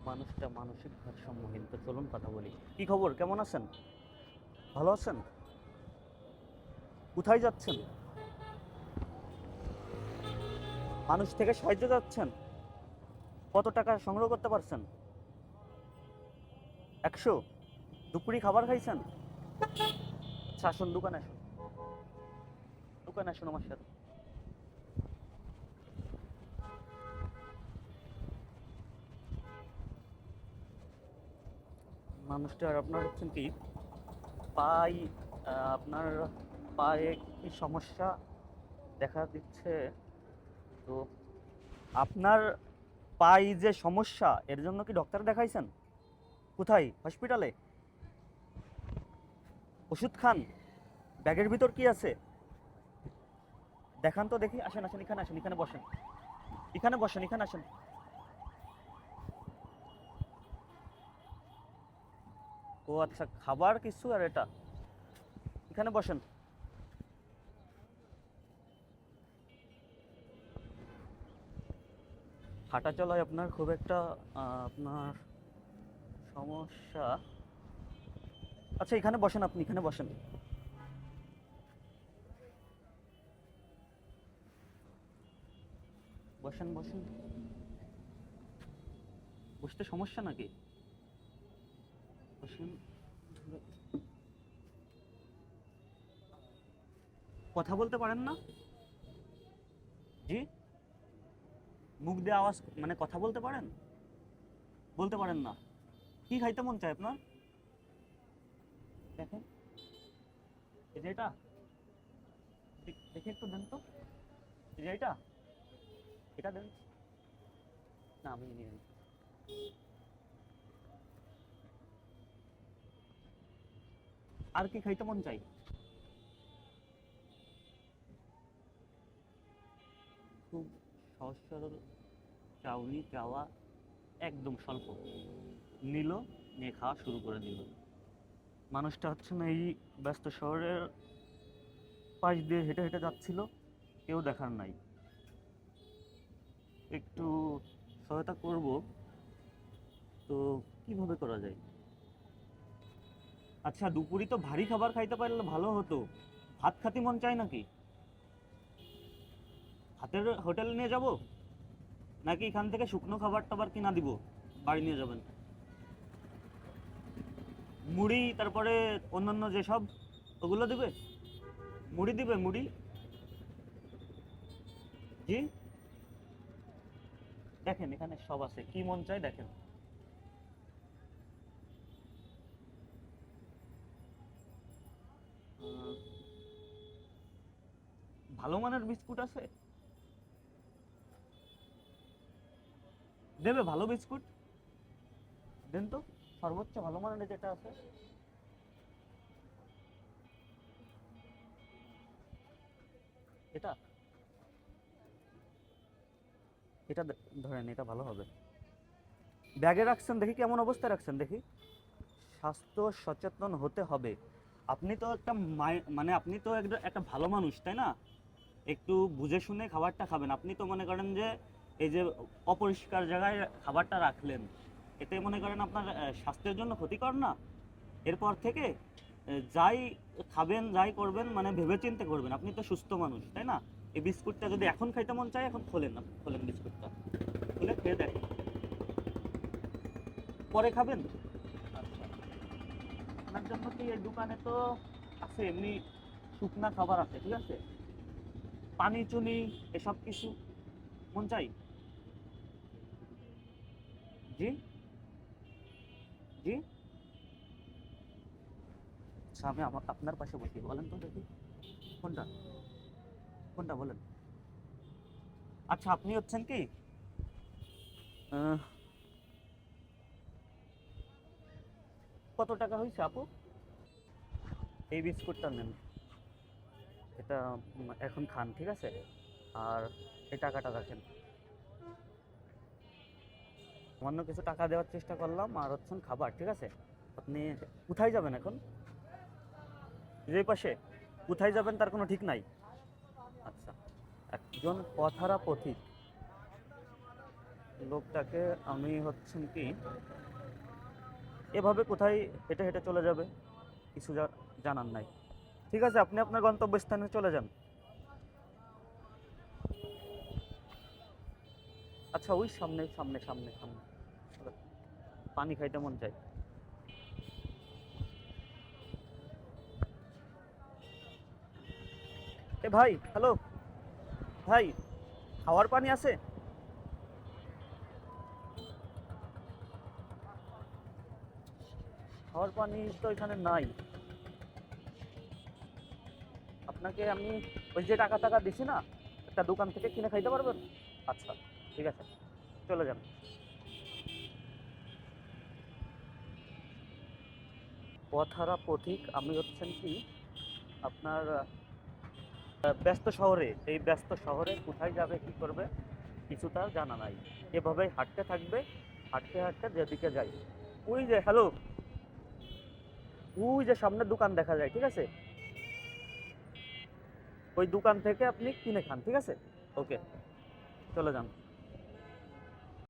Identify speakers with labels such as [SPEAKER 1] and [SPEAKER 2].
[SPEAKER 1] মানুষটা মানসিক ভারসাম্যহীন। তো চলুন কথা বলি। কি খবর, কেমন আছেন? ভালো আছেন? কোথায় যাচ্ছেন? মানুষ থেকে সাহায্য যাচ্ছেন? কত টাকা সংগ্রহ করতে পারছেন? 100? দুপুরি খাবার খাইছেন? আচ্ছা, আসুন দোকানে আসুন। দোকানে আসুন আমার সাথে। মানুষটার আপনার হচ্ছেন কি পাই, আপনার পায়ে কি সমস্যা দেখা দিচ্ছে? তো আপনার পাই যে সমস্যা, এর জন্য কি ডক্টর দেখাইছেন? কোথায়, হসপিটালে? ওষুধ খান? ব্যাগের ভিতর কি আছে দেখান তো দেখি। আসেন আসেন, এখানে আসেন, এখানে বসেন, এখানে বসেন, এখানে আসেন। ও আচ্ছা, খাবার কিছু আর এটা। এখানে বসেন। হাঁটা চলায় আপনার খুব একটা আপনার সমস্যা। আচ্ছা, এখানে বসেন, আপনি এখানে বসেন। বসেন বসেন। বসতে সমস্যা নাকি? বসেন। কথা বলতে পারেন না? জি? মুখ দিয়ে আওয়াজ, মানে কথা বলতে পারেন? বলতে পারেন না? কি খাইতে মন চায় আপনার? দেখেন, এই যে এটা, দেখে একটু দেন তো। এই যে এটা, এটা দেন না, আমি নিয়ে নিই। আর কি খাইতে মন চাই? খুব সহজ সরল চাউনি চাওয়া, একদম স্বল্প। নিল, নিয়ে খাওয়া শুরু করে দিল। মানুষটা হচ্ছে না এই ব্যস্ত শহরের পাশ দিয়ে হেঁটে হেঁটে যাচ্ছিল, কেউ দেখার নাই। একটু সহায়তা করব, তো কিভাবে করা যায়? আচ্ছা, দুপুরি তো ভারী খাবার খাইতে পারলে ভালো হতো। ভাত খাতি মন চায় নাকি? ভাতের হোটেলে নিয়ে যাব, নাকি এখান থেকে শুকনো খাবার টাবার কিনা দিব, বাড়ি নিয়ে যাবেন? মুড়ি, তারপরে অন্যান্য যেসব, ওগুলো দিবে? মুড়ি দিবে, মুড়ি? জি? দেখেন এখানে সব আছে, কি মন চায় দেখেন। আহ, ভালো মানের বিস্কুট আছে? দেবে ভালো বিস্কুট? দেন তো, সর্বোচ্চ ভালো মানের যেটা আছে। এটা, এটা ধরেন, এটা ভালো হবে। ব্যাগে রাখছেন দেখি, কেমন অবস্থায় রাখছেন দেখি। স্বাস্থ্য সচেতন হতে হবে। আপনি তো একটা মানে আপনি তো একটা একটা ভালো মানুষ, তাই না? একটু বুঝে শুনে খাবারটা খাবেন। আপনি তো মনে করেন যে এই যে অপরিষ্কার জায়গায় খাবারটা রাখলেন, এতে মনে করেন আপনার স্বাস্থ্যের জন্য ক্ষতিকর না? এরপর থেকে যাই খাবেন, যাই করবেন, মানে ভেবেচিন্তে করবেন। আপনি তো সুস্থ মানুষ, তাই না? এই বিস্কুটটা যদি এখন খাইতে মন চায়, এখন খোলেন, আপনি খোলেন বিস্কুটটা, খুলে খেয়ে দেখেন। পরে খাবেন? আচ্ছা, আপনার জন্য কি এই দোকানে তো আছে এমনি শুকনা খাবার আছে, ঠিক আছে? পানি চুনি এসব কিছু মন চাই? জি? জি? আচ্ছা, আমি আপনার পাশে বসি, বলেন তো দেখি। কোনটা? কোনটা বলেন? আচ্ছা, আপনি হচ্ছেন কি আহ, কত টাকা হয়েছে আপু? এই বিস্কুটটা নেন, এটা এখন খান, ঠিক আছে? আর এই টাকাটা রাখেন। সামান্য কিছু টাকা দেওয়ার চেষ্টা করলাম, আর হচ্ছেন খাবার, ঠিক আছে? আপনি কোথায় যাবেন এখন? যে পাশে, কোথায় যাবেন তার কোনো ঠিক নাই? আচ্ছা, একজন পথহারা পথিক, লোকটাকে আমি হচ্ছেন কি এভাবে কোথায় হেঁটে হেঁটে চলে যাবে কিছু জানার নাই। ঠিক আছে, আপনি আপনার গন্তব্যস্থানে চলে যান। আচ্ছা, ওই সামনে সামনে সামনে সামনে চলো, পানি খাইতে মন চাই। এ ভাই, হ্যালো ভাই, খাওয়ার পানি আছে? খাওয়ার পানি তো এখানে নাই। আপনাকে আমি ওই যে টাকা টাকা দিছি না, একটা দোকান থেকে কিনে খাইতে পারবেন? আচ্ছা, ঠিক আছে, চলে যান। পথহারা পথিক আমি হচ্ছেন কি আপনার ব্যস্ত শহরে, এই ব্যস্ত শহরে কোথায় যাবে কি করবে কিছু তার জানা নাই। এভাবেই হাঁটতে থাকবে, হাঁটতে হাঁটতে যেদিকে যাই, ওই যে হ্যালো, ওই যে সামনে দোকান দেখা যায়, ঠিক আছে, ওই দোকান থেকে আপনি কিনে খান, ঠিক আছে? ওকে, চলে যান।